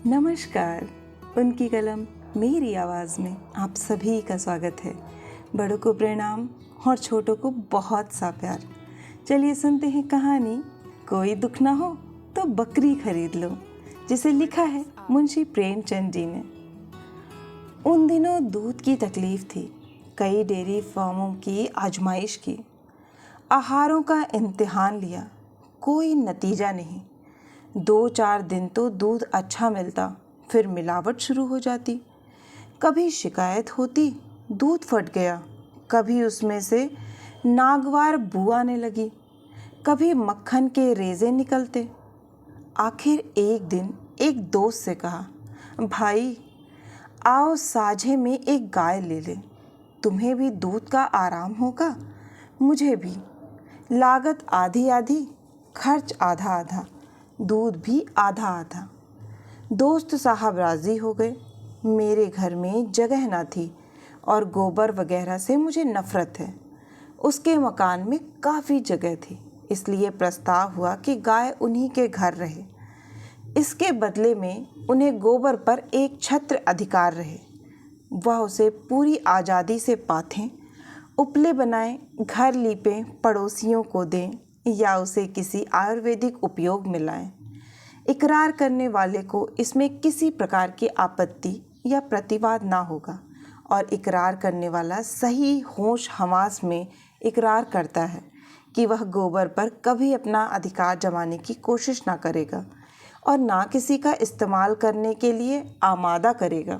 नमस्कार। उनकी कलम मेरी आवाज़ में आप सभी का स्वागत है। बड़ों को प्रणाम और छोटों को बहुत सा प्यार। चलिए सुनते हैं कहानी कोई दुख ना हो तो बकरी खरीद लो, जिसे लिखा है मुंशी प्रेमचंद जी ने। उन दिनों दूध की तकलीफ थी। कई डेयरी फार्मों की आजमाइश की, आहारों का इम्तिहान लिया, कोई नतीजा नहीं। 2-4 दिन तो दूध अच्छा मिलता, फिर मिलावट शुरू हो जाती। कभी शिकायत होती, दूध फट गया, कभी उसमें से नागवार बू आने लगी, कभी मक्खन के रेज़े निकलते। आखिर एक दिन एक दोस्त से कहा, भाई आओ साझे में एक गाय ले ले, तुम्हें भी दूध का आराम होगा, मुझे भी। लागत आधी आधी, खर्च आधा आधा, दूध भी आधा आधा। दोस्त साहब राज़ी हो गए। मेरे घर में जगह ना थी और गोबर वगैरह से मुझे नफ़रत है। उसके मकान में काफ़ी जगह थी, इसलिए प्रस्ताव हुआ कि गाय उन्हीं के घर रहे। इसके बदले में उन्हें गोबर पर एक छत्र अधिकार रहे। वह उसे पूरी आज़ादी से पाथें, उपले बनाएं, घर लीपें, पड़ोसियों को दें या उसे किसी आयुर्वेदिक उपयोग में लाएं। इकरार करने वाले को इसमें किसी प्रकार की आपत्ति या प्रतिवाद ना होगा और इकरार करने वाला सही होश हवास में इकरार करता है कि वह गोबर पर कभी अपना अधिकार जमाने की कोशिश ना करेगा और ना किसी का इस्तेमाल करने के लिए आमादा करेगा।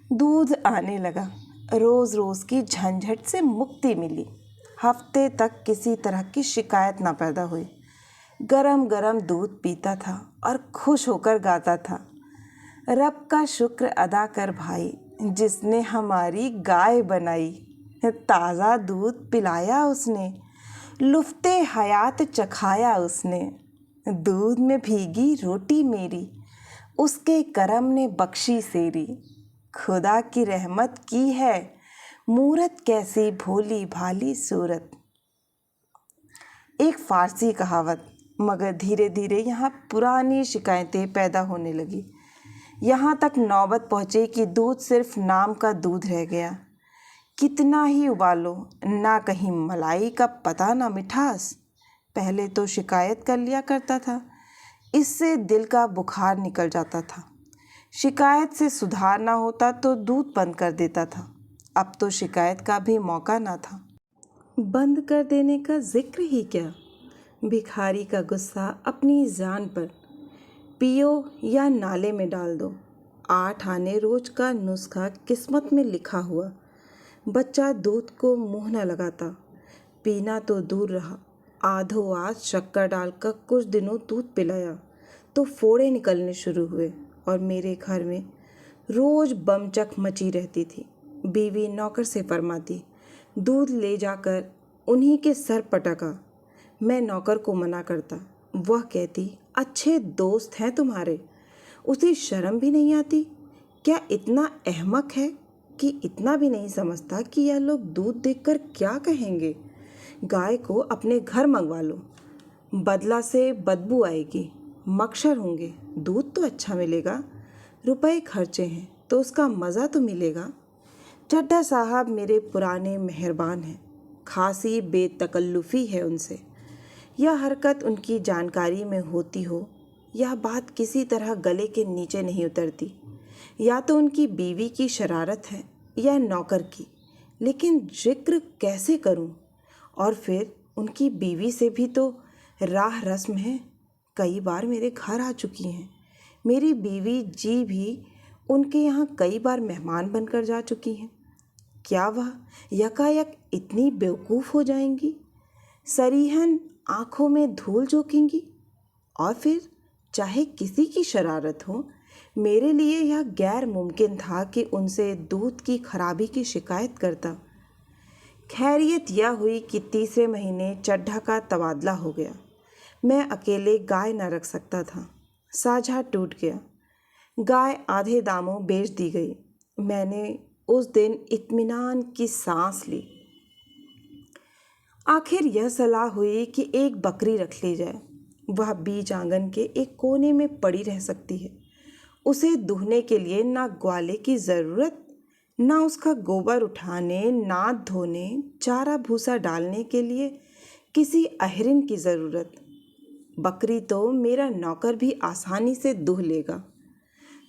दूध आने लगा। रोज़ रोज़ की झंझट से मुक्ति मिली। हफ्ते तक किसी तरह की शिकायत ना पैदा हुई। गरम गरम दूध पीता था और खुश होकर गाता था, रब का शुक्र अदा कर भाई, जिसने हमारी गाय बनाई। ताज़ा दूध पिलाया उसने, लुफ्ते हयात चखाया उसने। दूध में भीगी रोटी मेरी, उसके करम ने बख्शी सेरी। खुदा की रहमत की है, मूरत कैसी भोली भाली सूरत। एक फ़ारसी कहावत। मगर धीरे धीरे यहाँ पुरानी शिकायतें पैदा होने लगी। यहाँ तक नौबत पहुँची कि दूध सिर्फ नाम का दूध रह गया। कितना ही उबालो, ना कहीं मलाई का पता ना मिठास। पहले तो शिकायत कर लिया करता था, इससे दिल का बुखार निकल जाता था। शिकायत से सुधार ना होता तो दूध बंद कर देता था। अब तो शिकायत का भी मौका ना था। बंद कर देने का जिक्र ही क्या। भिखारी का गुस्सा अपनी जान पर। पियो या नाले में डाल दो। 8 आने रोज का नुस्खा किस्मत में लिखा हुआ। बच्चा दूध को मुँह न लगाता, पीना तो दूर रहा। आधो आध शक्कर डालकर कुछ दिनों दूध पिलाया तो फोड़े निकलने शुरू हुए और मेरे घर में रोज बमचक मची रहती थी। बीवी नौकर से फरमाती, दूध ले जाकर उन्हीं के सर पटका। मैं नौकर को मना करता। वह कहती, अच्छे दोस्त हैं तुम्हारे, उसे शर्म भी नहीं आती। क्या इतना अहमक है कि इतना भी नहीं समझता कि यह लोग दूध देखकर क्या कहेंगे। गाय को अपने घर मंगवा लो, बदला से बदबू आएगी, मच्छर होंगे, दूध तो अच्छा मिलेगा, रुपए खर्चे हैं तो उसका मज़ा तो मिलेगा। चड्ढा साहब मेरे पुराने मेहरबान हैं, खासी बेतकल्लुफ़ी है उनसे। यह हरकत उनकी जानकारी में होती हो, यह बात किसी तरह गले के नीचे नहीं उतरती। या तो उनकी बीवी की शरारत है या नौकर की, लेकिन जिक्र कैसे करूं। और फिर उनकी बीवी से भी तो राह रस्म है। कई बार मेरे घर आ चुकी हैं। मेरी बीवी जी भी उनके यहाँ कई बार मेहमान बनकर जा चुकी हैं। क्या वह यकायक इतनी बेवकूफ़ हो जाएंगी, सरीहन आँखों में धूल झोंकेंगी? और फिर चाहे किसी की शरारत हो, मेरे लिए यह गैर मुमकिन था कि उनसे दूध की खराबी की शिकायत करता। खैरियत यह हुई कि तीसरे महीने चड्ढा का तबादला हो गया। मैं अकेले गाय न रख सकता था। साझा टूट गया। गाय आधे दामों बेच दी गई। मैंने उस दिन इत्मीनान की सांस ली। आखिर यह सलाह हुई कि एक बकरी रख ली जाए। वह बीच आंगन के एक कोने में पड़ी रह सकती है। उसे दुहने के लिए ना ग्वाले की ज़रूरत, ना उसका गोबर उठाने, नाद धोने, चारा भूसा डालने के लिए किसी अहिरिन की ज़रूरत। बकरी तो मेरा नौकर भी आसानी से दुह लेगा।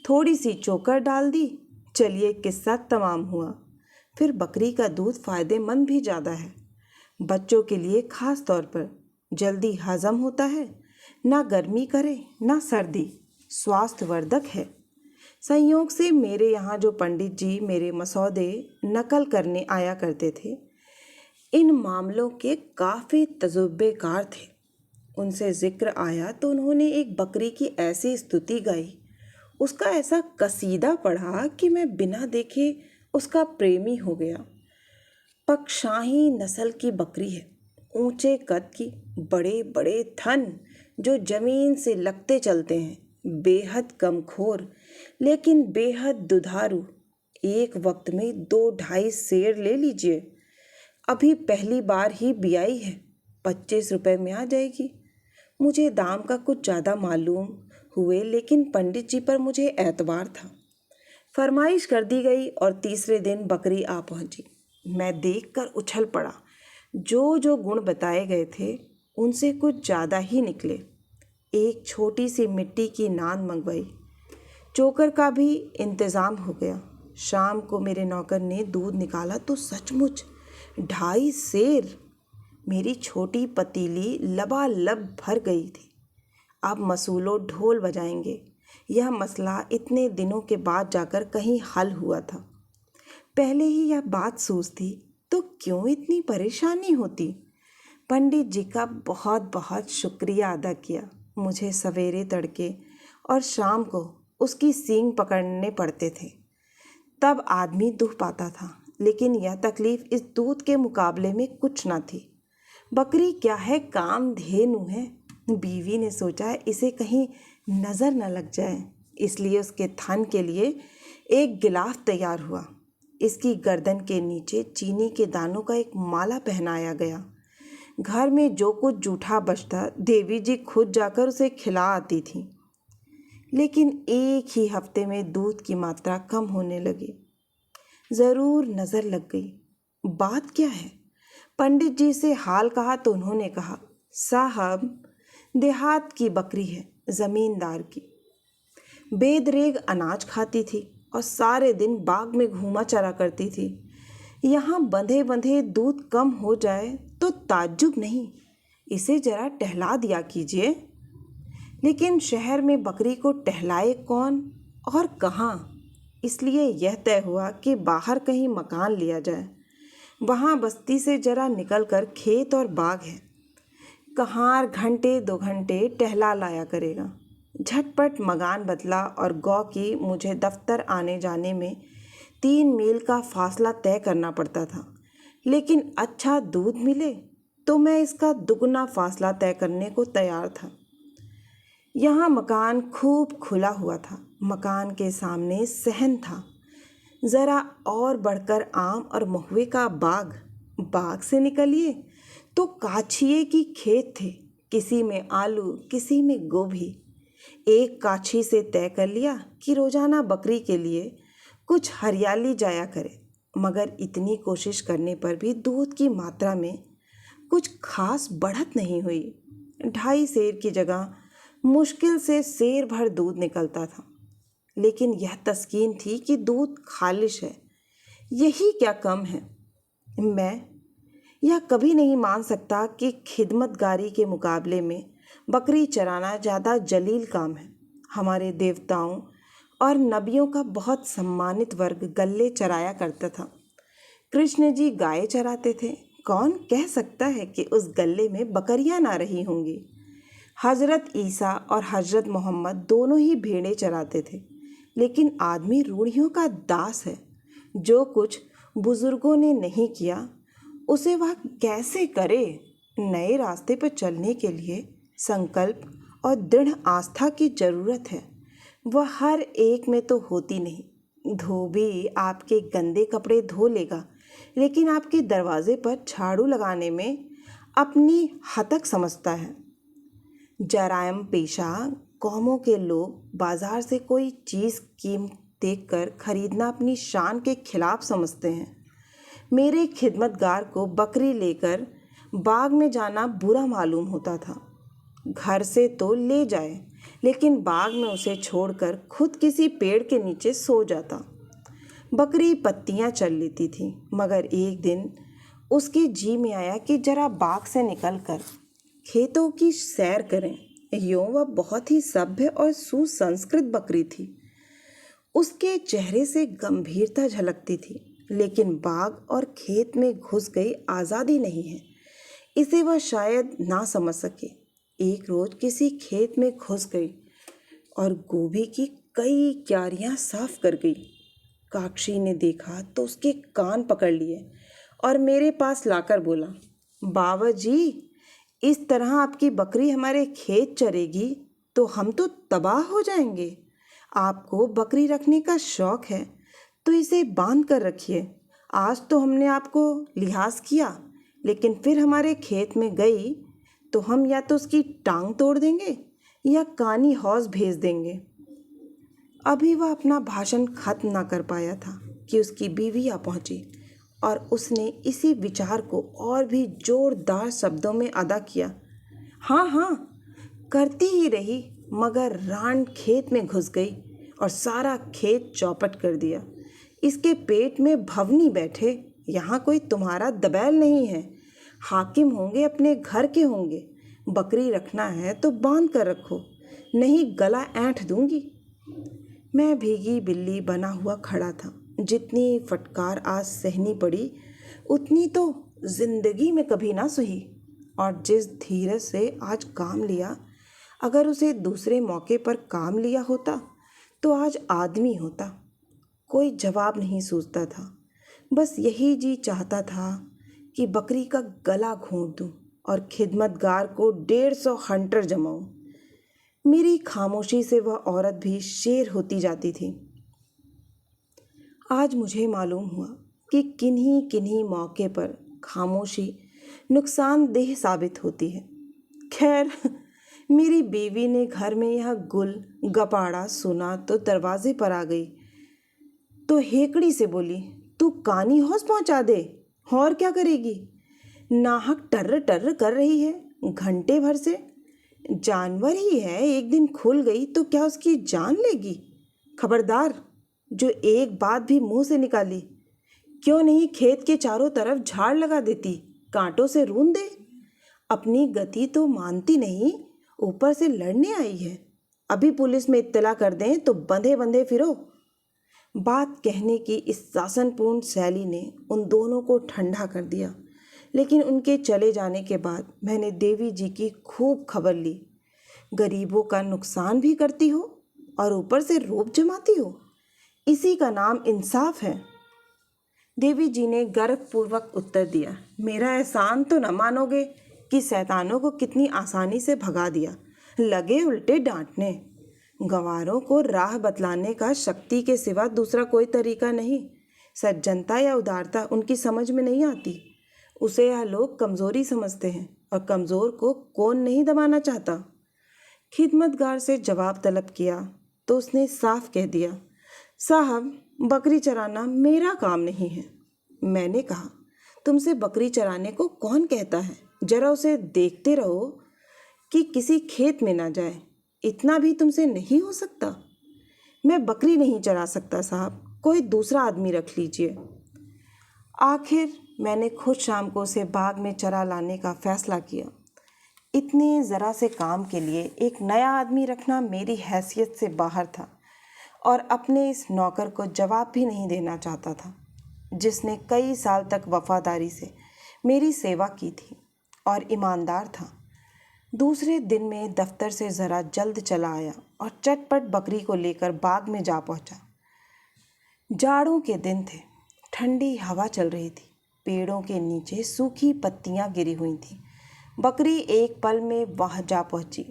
थोड़ी सी चोकर डाल दी, चलिए किस्सा तमाम हुआ। फिर बकरी का दूध फ़ायदेमंद भी ज़्यादा है, बच्चों के लिए ख़ास तौर पर। जल्दी हज़म होता है, ना गर्मी करे ना सर्दी, स्वास्थ्यवर्धक है। संयोग से मेरे यहाँ जो पंडित जी मेरे मसौदे नकल करने आया करते थे, इन मामलों के काफ़ी तजुर्बेकार थे। उनसे जिक्र आया तो उन्होंने एक बकरी की ऐसी स्तुति गाई, उसका ऐसा कसीदा पढ़ा कि मैं बिना देखे उसका प्रेमी हो गया। पकशाही नस्ल की बकरी है, ऊंचे कद की, बड़े बड़े थन जो जमीन से लगते चलते हैं, बेहद कमखोर लेकिन बेहद दुधारू। एक वक्त में 2-2.5 सेर ले लीजिए। अभी पहली बार ही बियाई है, 25 रुपए में आ जाएगी। मुझे दाम का कुछ ज़्यादा मालूम हुए, लेकिन पंडित जी पर मुझे एतबार था। फरमाइश कर दी गई और तीसरे दिन बकरी आ पहुंची। मैं देखकर उछल पड़ा। जो जो गुण बताए गए थे उनसे कुछ ज़्यादा ही निकले। एक छोटी सी मिट्टी की नांद मंगवाई, चोकर का भी इंतज़ाम हो गया। शाम को मेरे नौकर ने दूध निकाला तो सचमुच 2.5 सेर। मेरी छोटी पतीली लबालब भर गई थी। अब मसूलो ढोल बजाएंगे। यह मसला इतने दिनों के बाद जाकर कहीं हल हुआ था। पहले ही यह बात सूझती तो क्यों इतनी परेशानी होती। पंडित जी का बहुत बहुत शुक्रिया अदा किया। मुझे सवेरे तड़के और शाम को उसकी सींग पकड़ने पड़ते थे, तब आदमी दुह पाता था। लेकिन यह तकलीफ़ इस दूध के मुकाबले में कुछ न थी। बकरी क्या है, कामधेनु है। बीवी ने सोचा इसे कहीं नज़र न लग जाए, इसलिए उसके थन के लिए एक गिलाफ तैयार हुआ। इसकी गर्दन के नीचे चीनी के दानों का एक माला पहनाया गया। घर में जो कुछ जूठा बचता देवी जी खुद जाकर उसे खिला आती थी। लेकिन एक ही हफ्ते में दूध की मात्रा कम होने लगी। ज़रूर नज़र लग गई। बात क्या है? पंडित जी से हाल कहा तो उन्होंने कहा, साहब देहात की बकरी है, ज़मींदार की। बेदरेग अनाज खाती थी और सारे दिन बाग में घूमा चरा करती थी। यहाँ बंधे बंधे दूध कम हो जाए तो ताज्जुब नहीं, इसे जरा टहला दिया कीजिए। लेकिन शहर में बकरी को टहलाए कौन और कहाँ? इसलिए यह तय हुआ कि बाहर कहीं मकान लिया जाए। वहाँ बस्ती से जरा निकलकर खेत और बाग है। कहाँ घंटे 2 घंटे टहला लाया करेगा। झटपट मकान बदला और गौ की मुझे दफ्तर आने जाने में 3 मील का फासला तय करना पड़ता था। लेकिन अच्छा दूध मिले तो मैं इसका दुगना फासला तय करने को तैयार था। यहाँ मकान खूब खुला हुआ था। मकान के सामने सहन था। ज़रा और बढ़कर आम और महुए का बाग। बाग से निकलिए तो काछिए की खेत थे, किसी में आलू किसी में गोभी। एक काछी से तय कर लिया कि रोज़ाना बकरी के लिए कुछ हरियाली जाया करे, मगर इतनी कोशिश करने पर भी दूध की मात्रा में कुछ खास बढ़त नहीं हुई। 2.5 सेर की जगह मुश्किल से सेर भर दूध निकलता था। लेकिन यह तस्कीन थी कि दूध खालिश है, यही क्या कम है। मैं यह कभी नहीं मान सकता कि खिदमतगारी के मुकाबले में बकरी चराना ज़्यादा जलील काम है। हमारे देवताओं और नबियों का बहुत सम्मानित वर्ग गल्ले चराया करता था। कृष्ण जी गाय चराते थे। कौन कह सकता है कि उस गल्ले में बकरियां ना रही होंगी। हज़रत ईसा और हज़रत मोहम्मद दोनों ही भेड़ें चराते थे। लेकिन आदमी रूढ़ियों का दास है। जो कुछ बुज़ुर्गों ने नहीं किया उसे वह कैसे करे। नए रास्ते पर चलने के लिए संकल्प और दृढ़ आस्था की ज़रूरत है। वह हर एक में तो होती नहीं। धोबी आपके गंदे कपड़े धो लेगा, लेकिन आपके दरवाजे पर झाड़ू लगाने में अपनी हतक समझता है। जरायम पेशा कौमों के लोग बाजार से कोई चीज़ कीमत देखकर खरीदना अपनी शान के खिलाफ समझते हैं। मेरे खिदमतगार को बकरी लेकर बाग में जाना बुरा मालूम होता था। घर से तो ले जाए, लेकिन बाग में उसे छोड़कर खुद किसी पेड़ के नीचे सो जाता। बकरी पत्तियां चल लेती थी, मगर एक दिन उसके जी में आया कि जरा बाग से निकलकर खेतों की सैर करें। यूं वह बहुत ही सभ्य और सुसंस्कृत बकरी थी। उसके चेहरे से गंभीरता झलकती थी, लेकिन बाग और खेत में घुस गई आज़ादी नहीं है, इसे वह शायद ना समझ सके। एक रोज किसी खेत में घुस गई और गोभी की कई क्यारियां साफ कर गई। काक्षी ने देखा तो उसके कान पकड़ लिए और मेरे पास लाकर बोला, बाबा जी, इस तरह आपकी बकरी हमारे खेत चरेगी तो हम तो तबाह हो जाएंगे। आपको बकरी रखने का शौक है तो इसे बांध कर रखिए। आज तो हमने आपको लिहाज किया, लेकिन फिर हमारे खेत में गई तो हम या तो उसकी टांग तोड़ देंगे या कानी हौस भेज देंगे। अभी वह अपना भाषण खत्म ना कर पाया था कि उसकी बीवी आ पहुंची और उसने इसी विचार को और भी जोरदार शब्दों में अदा किया। हाँ हाँ करती ही रही, मगर रांड खेत में घुस गई और सारा खेत चौपट कर दिया। इसके पेट में भवनी बैठे, यहाँ कोई तुम्हारा दबैल नहीं है। हाकिम होंगे अपने घर के होंगे। बकरी रखना है तो बांध कर रखो, नहीं गला ऐंठ दूंगी। मैं भीगी बिल्ली बना हुआ खड़ा था। जितनी फटकार आज सहनी पड़ी उतनी तो जिंदगी में कभी ना सही। और जिस धीरज से आज काम लिया, अगर उसे दूसरे मौके पर काम लिया होता तो आज आदमी होता। कोई जवाब नहीं सूझता था, बस यही जी चाहता था कि बकरी का गला घोंट दूं और खिदमतगार को 150 हंटर जमाऊं। मेरी खामोशी से वह औरत भी शेर होती जाती थी। आज मुझे मालूम हुआ कि किन्हीं किन्हीं मौके पर खामोशी नुकसानदेह साबित होती है। खैर, मेरी बीवी ने घर में यह गुल गपाड़ा सुना तो दरवाजे पर आ गई तो हेकड़ी से बोली, तू कानी हौस पहुंचा दे, और क्या करेगी? नाहक टर्र टर्र कर रही है घंटे भर से। जानवर ही है, एक दिन खुल गई तो क्या उसकी जान लेगी? खबरदार, जो एक बात भी मुंह से निकाली, क्यों नहीं खेत के चारों तरफ झाड़ लगा देती, कांटों से रूंध दे। अपनी गति तो मानती नहीं, ऊपर से लड़ने आई है। अभी पुलिस में इत्तला कर दें तो बंधे बंधे फिरो। बात कहने की इस शासनपूर्ण शैली ने उन दोनों को ठंडा कर दिया, लेकिन उनके चले जाने के बाद मैंने देवी जी की खूब खबर ली। गरीबों का नुकसान भी करती हो और ऊपर से रोब जमाती हो, इसी का नाम इंसाफ है। देवी जी ने गर्वपूर्वक उत्तर दिया, मेरा एहसान तो न मानोगे कि शैतानों को कितनी आसानी से भगा दिया। लगे उल्टे डांटने। गंवारों को राह बतलाने का शक्ति के सिवा दूसरा कोई तरीका नहीं। सज्जनता या उदारता उनकी समझ में नहीं आती। उसे यह लोग कमज़ोरी समझते हैं और कमज़ोर को कौन नहीं दबाना चाहता। खिदमतगार से जवाब तलब किया तो उसने साफ कह दिया, साहब, बकरी चराना मेरा काम नहीं है। मैंने कहा, तुमसे बकरी चराने को कौन कहता है? जरा उसे देखते रहो कि किसी खेत में ना जाए, इतना भी तुमसे नहीं हो सकता? मैं बकरी नहीं चरा सकता साहब, कोई दूसरा आदमी रख लीजिए। आखिर मैंने खुद शाम को उसे बाग में चरा लाने का फैसला किया। इतने ज़रा से काम के लिए एक नया आदमी रखना मेरी हैसियत से बाहर था और अपने इस नौकर को जवाब भी नहीं देना चाहता था, जिसने कई साल तक वफादारी से मेरी सेवा की थी और ईमानदार था। दूसरे दिन में दफ्तर से ज़रा जल्द चला आया और चटपट बकरी को लेकर बाग में जा पहुंचा। जाड़ों के दिन थे, ठंडी हवा चल रही थी, पेड़ों के नीचे सूखी पत्तियां गिरी हुई थीं। बकरी एक पल में वहां जा पहुंची।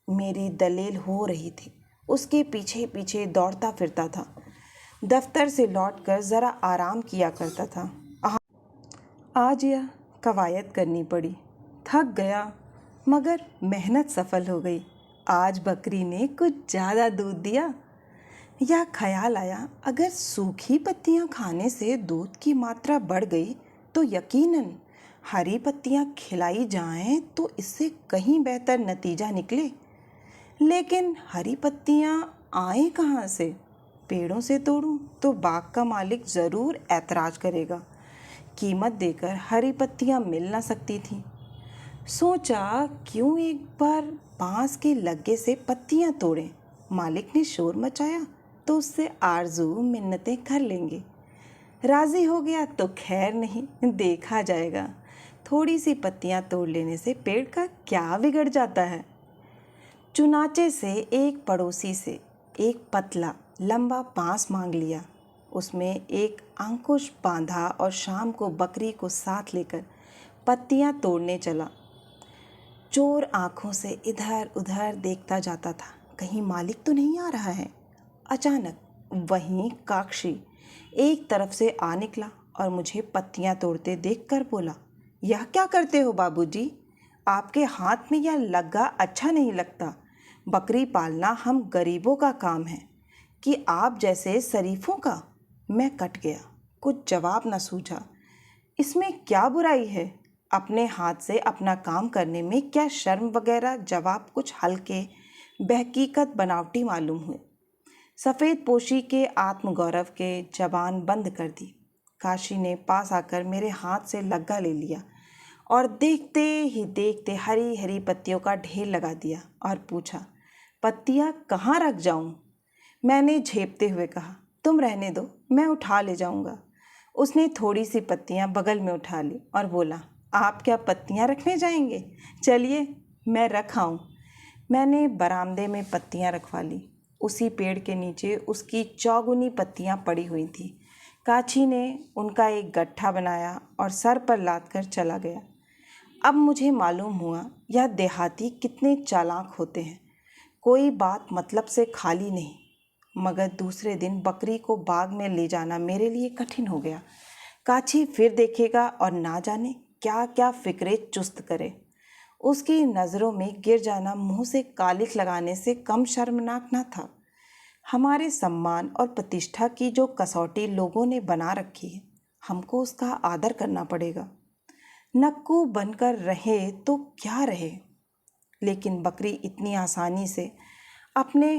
मेरी दलेल हो रही थी, उसके पीछे पीछे दौड़ता फिरता था। दफ्तर से लौटकर ज़रा आराम किया करता था। आज यह कवायद करनी पड़ी। थक गया, मगर मेहनत सफल हो गई। आज बकरी ने कुछ ज़्यादा दूध दिया। यह ख्याल आया, अगर सूखी पत्तियां खाने से दूध की मात्रा बढ़ गई तो यकीनन हरी पत्तियां खिलाई जाएं तो इससे कहीं बेहतर नतीजा निकले। लेकिन हरी पत्तियां आए कहाँ से? पेड़ों से तोड़ूं तो बाग का मालिक ज़रूर ऐतराज़ करेगा। कीमत देकर हरी पत्तियां मिल ना सकती थीं। सोचा क्यों एक बार बांस के लग्गे से पत्तियां तोड़ें। मालिक ने शोर मचाया तो उससे आरजू मिन्नतें कर लेंगे। राजी हो गया तो खैर नहीं, देखा जाएगा। थोड़ी सी पत्तियां तोड़ लेने से पेड़ का क्या बिगड़ जाता है। चुनाचे से एक पड़ोसी से एक पतला लंबा बांस मांग लिया। उसमें एक अंकुश बांधा और शाम को बकरी को साथ लेकर पत्तियां तोड़ने चला। चोर आंखों से इधर उधर देखता जाता था, कहीं मालिक तो नहीं आ रहा है। अचानक वहीं काक्षी एक तरफ से आ निकला और मुझे पत्तियां तोड़ते देखकर बोला, यह क्या करते हो बाबूजी? आपके हाथ में यह लग्गा अच्छा नहीं लगता। बकरी पालना हम गरीबों का काम है कि आप जैसे शरीफों का। मैं कट गया, कुछ जवाब न सूझा। इसमें क्या बुराई है? अपने हाथ से अपना काम करने में क्या शर्म वगैरह? जवाब कुछ हल्के बहकीकत बनावटी मालूम हुए। सफ़ेद पोशी के आत्मगौरव के जबान बंद कर दी। काशी ने पास आकर मेरे हाथ से लग्गा ले लिया और देखते ही देखते हरी हरी पत्तियों का ढेर लगा दिया और पूछा, पत्तियां कहाँ रख जाऊं? मैंने झेपते हुए कहा, तुम रहने दो, मैं उठा ले जाऊंगा। उसने थोड़ी सी पत्तियां बगल में उठा ली और बोला, आप क्या पत्तियां रखने जाएंगे? चलिए मैं रख आऊं। मैंने बरामदे में पत्तियां रखवा ली। उसी पेड़ के नीचे उसकी चौगुनी पत्तियां पड़ी हुई थी। काची ने उनका एक गट्ठा बनाया और सर पर लाद कर चला गया। अब मुझे मालूम हुआ यह देहाती कितने चालाक होते हैं। कोई बात मतलब से खाली नहीं। मगर दूसरे दिन बकरी को बाग में ले जाना मेरे लिए कठिन हो गया। काची फिर देखेगा और ना जाने क्या क्या फिक्रे चुस्त करे। उसकी नज़रों में गिर जाना मुंह से कालिख लगाने से कम शर्मनाक न था। हमारे सम्मान और प्रतिष्ठा की जो कसौटी लोगों ने बना रखी है, हमको उसका आदर करना पड़ेगा। नक्कू बनकर रहे तो क्या रहे। लेकिन बकरी इतनी आसानी से अपने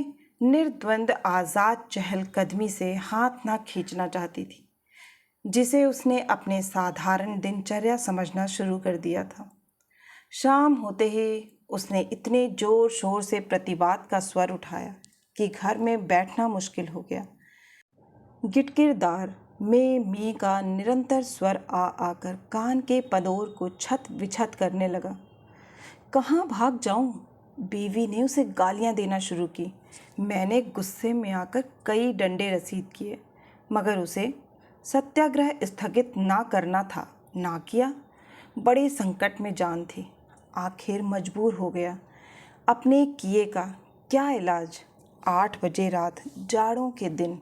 निर्द्वंद आज़ाद चहलकदमी से हाथ ना खींचना चाहती थी, जिसे उसने अपने साधारण दिनचर्या समझना शुरू कर दिया था। शाम होते ही उसने इतने ज़ोर शोर से प्रतिवाद का स्वर उठाया कि घर में बैठना मुश्किल हो गया। गिटगिरदार में मी का निरंतर स्वर आ आकर कान के पदोर को छत विछत करने लगा। कहाँ भाग जाऊं? बीवी ने उसे गालियां देना शुरू की। मैंने गुस्से में आकर कई डंडे रसीद किए, मगर उसे सत्याग्रह स्थगित ना करना था। ना किया। बड़े संकट में जान थी। आखिर मजबूर हो गया। अपने किए का क्या इलाज। 8 बजे रात, जाड़ों के दिन,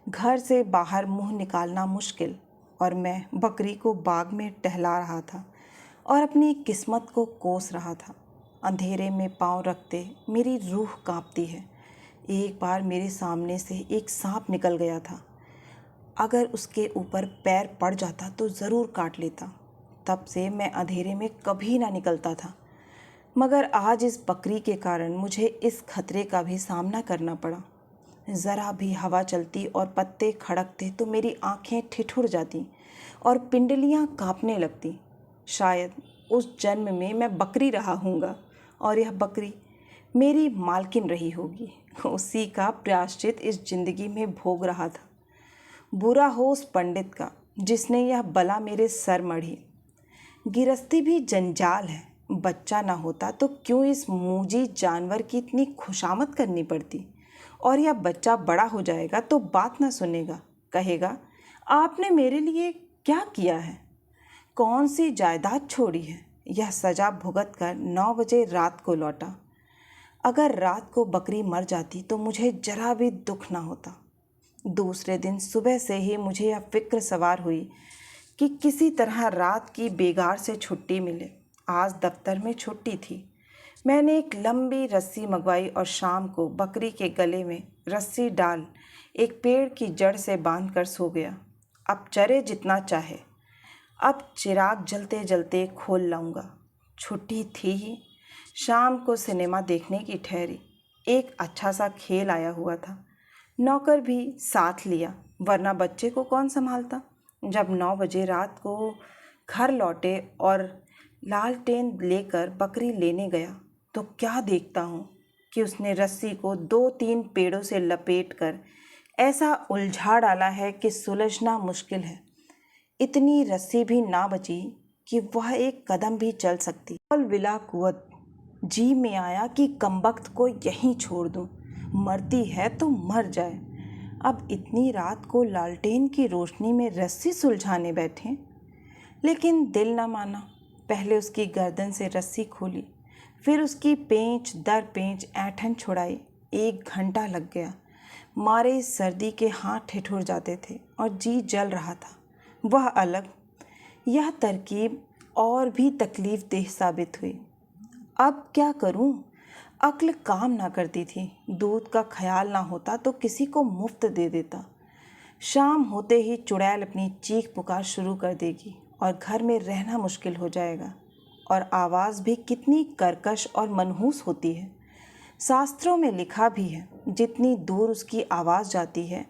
घर से बाहर मुंह निकालना मुश्किल, और मैं बकरी को बाग में टहला रहा था और अपनी किस्मत को कोस रहा था। अंधेरे में पांव रखते मेरी रूह कांपती है। एक बार मेरे सामने से एक सांप निकल गया था। अगर उसके ऊपर पैर पड़ जाता तो ज़रूर काट लेता। तब से मैं अंधेरे में कभी ना निकलता था। मगर आज इस बकरी के कारण मुझे इस खतरे का भी सामना करना पड़ा। ज़रा भी हवा चलती और पत्ते खड़कते तो मेरी आंखें ठिठुर जाती और पिंडलियां कांपने लगती। शायद उस जन्म में मैं बकरी रहा हूँगा और यह बकरी मेरी मालकिन रही होगी। उसी का प्रायश्चित इस जिंदगी में भोग रहा था। बुरा हो उस पंडित का जिसने यह बला मेरे सर मढ़ी। गिरस्ती भी जंजाल है। बच्चा ना होता तो क्यों इस मूजी जानवर की इतनी खुशामद करनी पड़ती। और यह बच्चा बड़ा हो जाएगा तो बात ना सुनेगा। कहेगा, आपने मेरे लिए क्या किया है? कौन सी जायदाद छोड़ी है? यह सजा भुगत कर 9 बजे रात को लौटा। अगर रात को बकरी मर जाती तो मुझे जरा भी दुख ना होता। दूसरे दिन सुबह से ही मुझे यह फिक्र सवार हुई कि किसी तरह रात की बेगार से छुट्टी मिले। आज दफ्तर में छुट्टी थी। मैंने एक लंबी रस्सी मंगवाई और शाम को बकरी के गले में रस्सी डाल एक पेड़ की जड़ से बांधकर सो गया। अब चरे जितना चाहे, अब चिराग जलते जलते खोल लाऊंगा। छुट्टी थी ही। शाम को सिनेमा देखने की ठहरी। एक अच्छा सा खेल आया हुआ था। नौकर भी साथ लिया, वरना बच्चे को कौन संभालता। जब 9 बजे रात को घर लौटे और लालटेन लेकर बकरी लेने गया तो क्या देखता हूँ कि उसने रस्सी को 2-3 पेड़ों से लपेटकर ऐसा उलझा डाला है कि सुलझना मुश्किल है। इतनी रस्सी भी ना बची कि वह एक कदम भी चल सकती। और विला कुवत जी में आया कि कमबख्त को यहीं छोड़ दूं, मरती है तो मर जाए। अब इतनी रात को लालटेन की रोशनी में रस्सी सुलझाने बैठे, लेकिन दिल न माना। पहले उसकी गर्दन से रस्सी खोली, फिर उसकी पेंच दर पेंच ऐंठन छुड़ाई। 1 घंटा लग गया। मारे सर्दी के हाथ ठिठुर जाते थे और जी जल रहा था। वह अलग, यह तरकीब और भी तकलीफ देह साबित हुई। अब क्या करूं? अक्ल काम ना करती थी। दूध का ख्याल ना होता तो किसी को मुफ्त दे देता। शाम होते ही चुड़ैल अपनी चीख पुकार शुरू कर देगी और घर में रहना मुश्किल हो जाएगा। और आवाज़ भी कितनी कर्कश और मनहूस होती है। शास्त्रों में लिखा भी है, जितनी दूर उसकी आवाज़ जाती है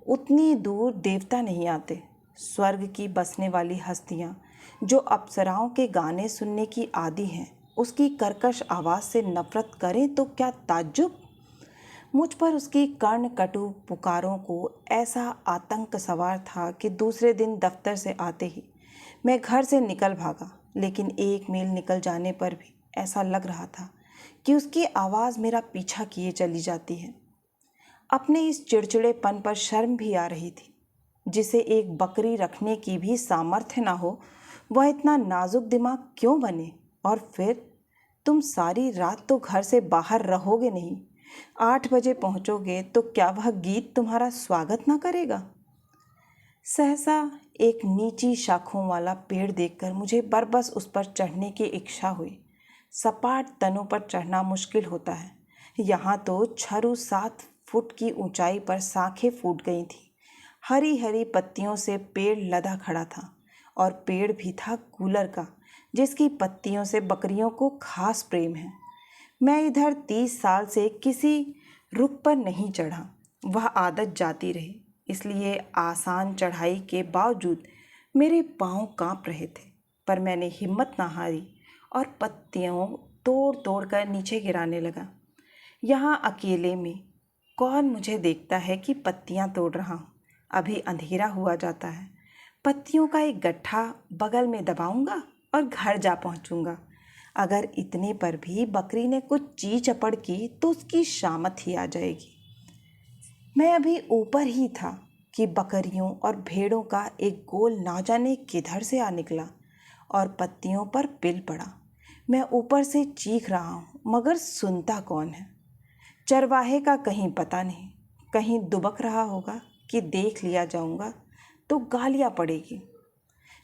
उतनी दूर देवता नहीं आते। स्वर्ग की बसने वाली हस्तियाँ जो अप्सराओं के गाने सुनने की आदी हैं, उसकी कर्कश आवाज़ से नफरत करें तो क्या ताज्जुब। मुझ पर उसकी कर्ण कटु पुकारों को ऐसा आतंक सवार था कि दूसरे दिन दफ्तर से आते ही मैं घर से निकल भागा। लेकिन 1 मील निकल जाने पर भी ऐसा लग रहा था कि उसकी आवाज़ मेरा पीछा किए चली जाती है। अपने इस चिड़चिड़ेपन पर शर्म भी आ रही थी। जिसे एक बकरी रखने की भी सामर्थ्य ना हो, वह इतना नाजुक दिमाग क्यों बने। और फिर तुम सारी रात तो घर से बाहर रहोगे नहीं। 8 बजे पहुंचोगे तो क्या वह गीत तुम्हारा स्वागत ना करेगा। सहसा एक नीची शाखों वाला पेड़ देखकर मुझे बरबस उस पर चढ़ने की इच्छा हुई। सपाट तनों पर चढ़ना मुश्किल होता है। यहाँ तो 6-7 फुट की ऊंचाई पर शाखें फूट गई थी। हरी हरी पत्तियों से पेड़ लदा खड़ा था। और पेड़ भी था कूलर का, जिसकी पत्तियों से बकरियों को खास प्रेम है। मैं इधर 30 साल से किसी रुख पर नहीं चढ़ा। वह आदत जाती रही, इसलिए आसान चढ़ाई के बावजूद मेरे पाँव कांप रहे थे। पर मैंने हिम्मत ना हारी और पत्तियों तोड़ तोड़ कर नीचे गिराने लगा। यहाँ अकेले में कौन मुझे देखता है कि पत्तियाँ तोड़ रहा हूँ। अभी अंधेरा हुआ जाता है। पत्तियों का एक गट्ठा बगल में दबाऊंगा और घर जा पहुँचूंगा। अगर इतने पर भी बकरी ने कुछ ची चपड़ की तो उसकी शामत ही आ जाएगी। मैं अभी ऊपर ही था कि बकरियों और भेड़ों का एक गोल ना जाने किधर से आ निकला और पत्तियों पर पिल पड़ा। मैं ऊपर से चीख रहा हूँ, मगर सुनता कौन है। चरवाहे का कहीं पता नहीं। कहीं दुबक रहा होगा कि देख लिया जाऊंगा तो गालियाँ पड़ेगी।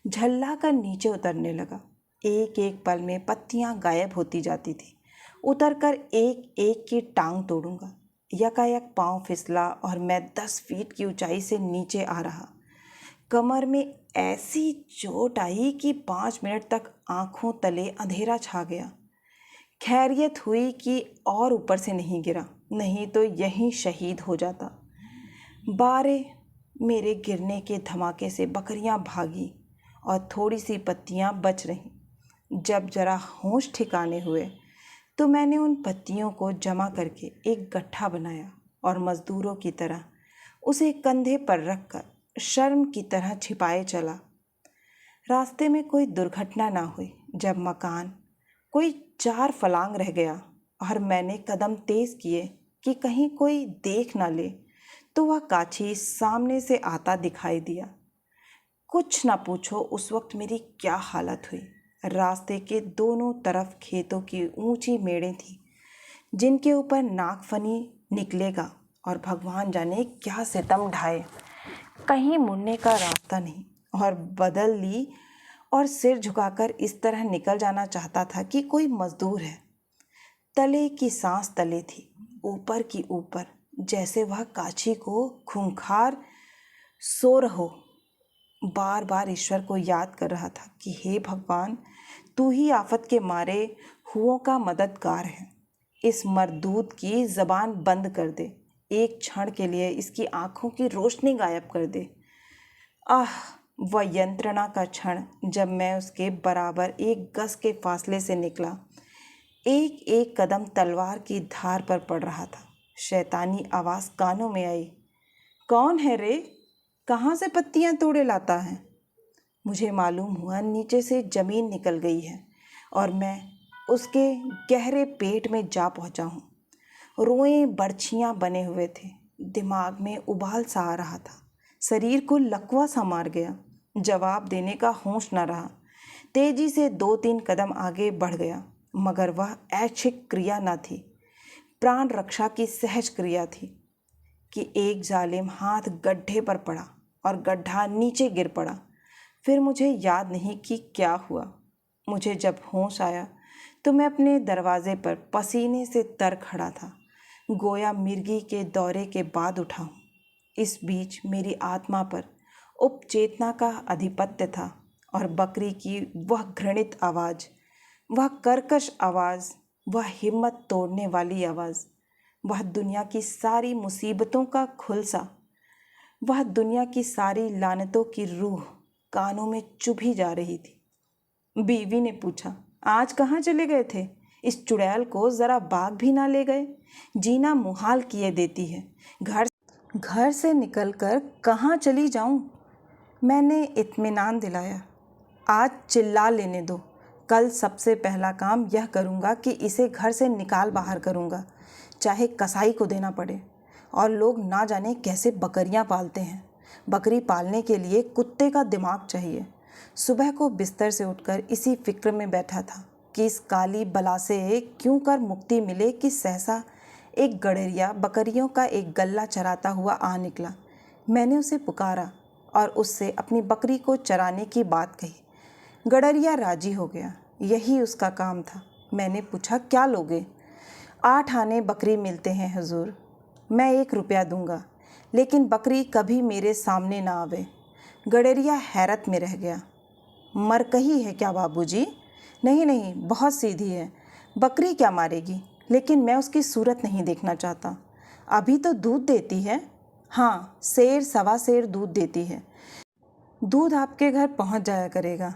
झल्ला कर नीचे उतरने लगा। एक एक पल में पत्तियां गायब होती जाती थी। उतरकर एक एक की टांग तोड़ूंगा। यकायक पांव फिसला और मैं 10 फीट की ऊंचाई से नीचे आ रहा। कमर में ऐसी चोट आई कि 5 मिनट तक आंखों तले अंधेरा छा गया। खैरियत हुई कि और ऊपर से नहीं गिरा, नहीं तो यहीं शहीद हो जाता। बारे मेरे गिरने के धमाके से बकरियां भागी और थोड़ी सी पत्तियां बच रहीं। जब जरा होश ठिकाने हुए तो मैंने उन पत्तियों को जमा करके एक गट्ठा बनाया और मज़दूरों की तरह उसे कंधे पर रखकर शर्म की तरह छिपाए चला। रास्ते में कोई दुर्घटना ना हुई। जब मकान कोई 4 फलांग रह गया और मैंने कदम तेज़ किए कि कहीं कोई देख ना ले, तो वह काछी सामने से आता दिखाई दिया। कुछ ना पूछो उस वक्त मेरी क्या हालत हुई। रास्ते के दोनों तरफ खेतों की ऊंची मेड़ें थीं, जिनके ऊपर नागफनी निकलेगा और भगवान जाने क्या सितम ढाए। कहीं मुड़ने का रास्ता नहीं और बदल ली और सिर झुकाकर इस तरह निकल जाना चाहता था कि कोई मजदूर है। तले की सांस तले थी, ऊपर की ऊपर, जैसे वह काची को खूंखार सो रहो। बार बार ईश्वर को याद कर रहा था कि हे भगवान, तू ही आफत के मारे हुओं का मददगार है। इस मरदूद की ज़बान बंद कर दे, एक क्षण के लिए इसकी आंखों की रोशनी गायब कर दे। आह, वह यंत्रणा का क्षण जब मैं उसके बराबर एक गज के फासले से निकला। एक एक कदम तलवार की धार पर पड़ रहा था। शैतानी आवाज़ कानों में आई, कौन है रे? कहाँ से पत्तियाँ तोड़े लाता है? मुझे मालूम हुआ नीचे से ज़मीन निकल गई है और मैं उसके गहरे पेट में जा पहुँचा हूँ। रोए बरछियाँ बने हुए थे, दिमाग में उबाल सा आ रहा था, शरीर को लकवा सा मार गया। जवाब देने का होश न रहा। तेजी से 2-3 कदम आगे बढ़ गया, मगर वह ऐच्छिक क्रिया न थी, प्राण रक्षा की सहज क्रिया थी कि एक जालिम हाथ गड्ढे पर पड़ा और गड्ढा नीचे गिर पड़ा। फिर मुझे याद नहीं कि क्या हुआ। मुझे जब होश आया तो मैं अपने दरवाजे पर पसीने से तर खड़ा था, गोया मिर्गी के दौरे के बाद उठा हूँ। इस बीच मेरी आत्मा पर उपचेतना का आधिपत्य था और बकरी की वह घृणित आवाज़, वह कर्कश आवाज़, वह हिम्मत तोड़ने वाली आवाज़, वह दुनिया की सारी मुसीबतों का खुलसा, वह दुनिया की सारी लानतों की रूह कानों में चुभी जा रही थी। बीवी ने पूछा, आज कहाँ चले गए थे? इस चुड़ैल को ज़रा बाग भी ना ले गए? जीना मुहाल किए देती है। घर से निकलकर कहाँ चली जाऊँ? मैंने इत्मीनान दिलाया, आज चिल्ला लेने दो। कल सबसे पहला काम यह करूँगा कि इसे घर से निकाल बाहर करूँगा, चाहे कसाई को देना पड़े। और लोग ना जाने कैसे बकरियाँ पालते हैं। बकरी पालने के लिए कुत्ते का दिमाग चाहिए। सुबह को बिस्तर से उठकर इसी फिक्र में बैठा था कि इस काली बला से क्यों कर मुक्ति मिले कि सहसा एक गड़ेरिया बकरियों का एक गल्ला चराता हुआ आ निकला। मैंने उसे पुकारा और उससे अपनी बकरी को चराने की बात कही। गड़ेरिया राजी हो गया, यही उसका काम था। मैंने पूछा, क्या लोगे? 8 आने बकरी मिलते हैं हुजूर। मैं 1 रुपया दूंगा, लेकिन बकरी कभी मेरे सामने ना आवे। गड़ेरिया हैरत में रह गया। मरकही है क्या बाबूजी? नहीं नहीं, बहुत सीधी है। बकरी क्या मारेगी? लेकिन मैं उसकी सूरत नहीं देखना चाहता। अभी तो दूध देती है। हाँ, सेर सवा सेर दूध देती है। दूध आपके घर पहुंच जाया करेगा।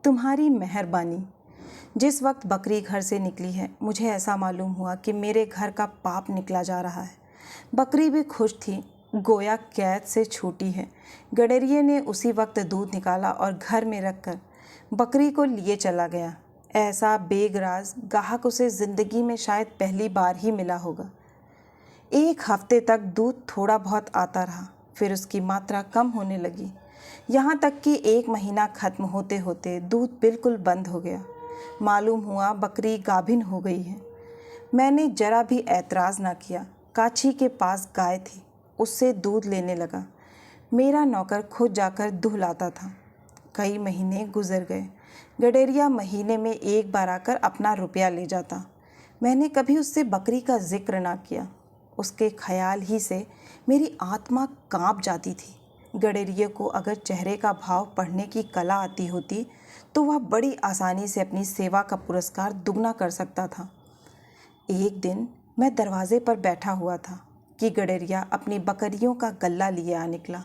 तुम्हारी मेहरबानी। जिस वक्त बकरी घर से निकली है, मुझे ऐसा मालूम हुआ कि मेरे घर का पाप निकला जा रहा है। बकरी भी खुश थी, गोया कैद से छूटी है। गडरिये ने उसी वक्त दूध निकाला और घर में रखकर बकरी को लिए चला गया। ऐसा बेगराज गाहक उसे ज़िंदगी में शायद पहली बार ही मिला होगा। 1 हफ्ते तक दूध थोड़ा बहुत आता रहा, फिर उसकी मात्रा कम होने लगी, यहाँ तक कि 1 महीना ख़त्म होते होते दूध बिल्कुल बंद हो गया। मालूम हुआ बकरी गाभिन हो गई है। मैंने जरा भी ऐतराज़ ना किया। काछी के पास गाय थी, उससे दूध लेने लगा। मेरा नौकर खुद जाकर दूध लाता था। कई महीने गुजर गए। गडेरिया महीने में 1 बार आकर अपना रुपया ले जाता। मैंने कभी उससे बकरी का जिक्र ना किया। उसके ख्याल ही से मेरी आत्मा कांप जाती थी। गडेरिये को अगर चेहरे का भाव पढ़ने की कला आती होती तो वह बड़ी आसानी से अपनी सेवा का पुरस्कार दुगना कर सकता था। एक दिन मैं दरवाजे पर बैठा हुआ था कि गडेरिया अपनी बकरियों का गल्ला लिए आ निकला।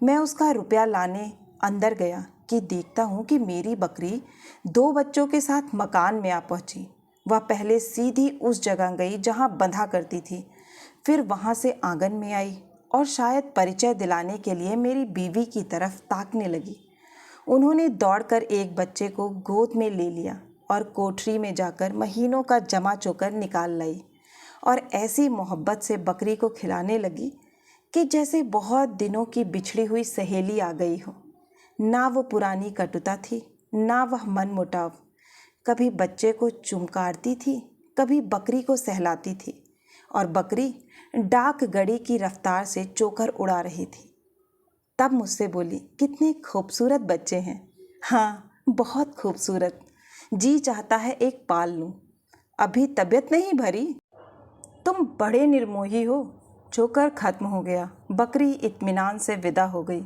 मैं उसका रुपया लाने अंदर गया कि देखता हूँ कि मेरी बकरी 2 बच्चों के साथ मकान में आ पहुँची। वह पहले सीधी उस जगह गई जहाँ बंधा करती थी, फिर वहाँ से आंगन में आई और शायद परिचय दिलाने के लिए मेरी बीवी की तरफ ताकने लगी। उन्होंने दौड़कर एक बच्चे को गोद में ले लिया और कोठरी में जाकर महीनों का जमा चोकर निकाल लाई और ऐसी मोहब्बत से बकरी को खिलाने लगी कि जैसे बहुत दिनों की बिछड़ी हुई सहेली आ गई हो। ना वो पुरानी कटुता थी, ना वह मनमुटाव। कभी बच्चे को चुमकारती थी, कभी बकरी को सहलाती थी और बकरी डाक गड़ी की रफ्तार से चोकर उड़ा रही थी। तब मुझसे बोली, कितने खूबसूरत बच्चे हैं। हाँ, बहुत खूबसूरत। जी चाहता है एक पाल लूँ। अभी तबीयत नहीं भरी? तुम बड़े निर्मोही हो। जोकर खत्म हो गया। बकरी इत्मीनान से विदा हो गई।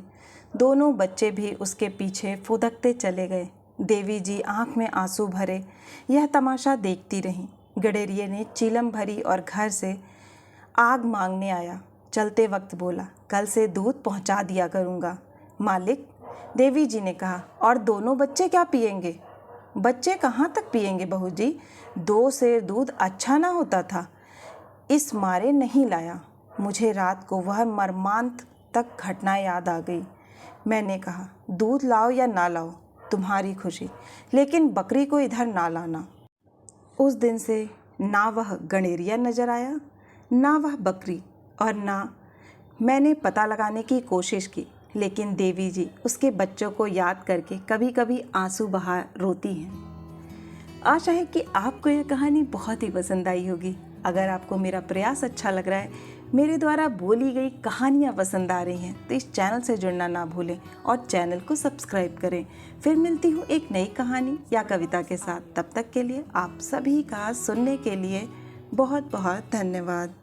दोनों बच्चे भी उसके पीछे फुदकते चले गए। देवी जी आंख में आंसू भरे यह तमाशा देखती रहीं। गडेरिये ने चीलम भरी और घर से आग मांगने आया। चलते वक्त बोला, कल से दूध पहुंचा दिया करूँगा। मालिक, देवी जी ने कहा, और दोनों बच्चे क्या पिएंगे? बच्चे कहाँ तक पिएंगे बहू जी? 2 सेर दूध अच्छा ना होता था, इस मारे नहीं लाया। मुझे रात को वह मर्मांत तक घटना याद आ गई। मैंने कहा, दूध लाओ या ना लाओ, तुम्हारी खुशी, लेकिन बकरी को इधर ना लाना। उस दिन से ना वह गणेरिया नजर आया, ना वह बकरी, और ना मैंने पता लगाने की कोशिश की। लेकिन देवी जी उसके बच्चों को याद करके कभी कभी आंसू बहा रोती हैं। आशा है कि आपको यह कहानी बहुत ही पसंद आई होगी। अगर आपको मेरा प्रयास अच्छा लग रहा है, मेरे द्वारा बोली गई कहानियाँ पसंद आ रही हैं, तो इस चैनल से जुड़ना ना भूलें और चैनल को सब्सक्राइब करें। फिर मिलती हूँ एक नई कहानी या कविता के साथ। तब तक के लिए आप सभी का सुनने के लिए बहुत बहुत धन्यवाद।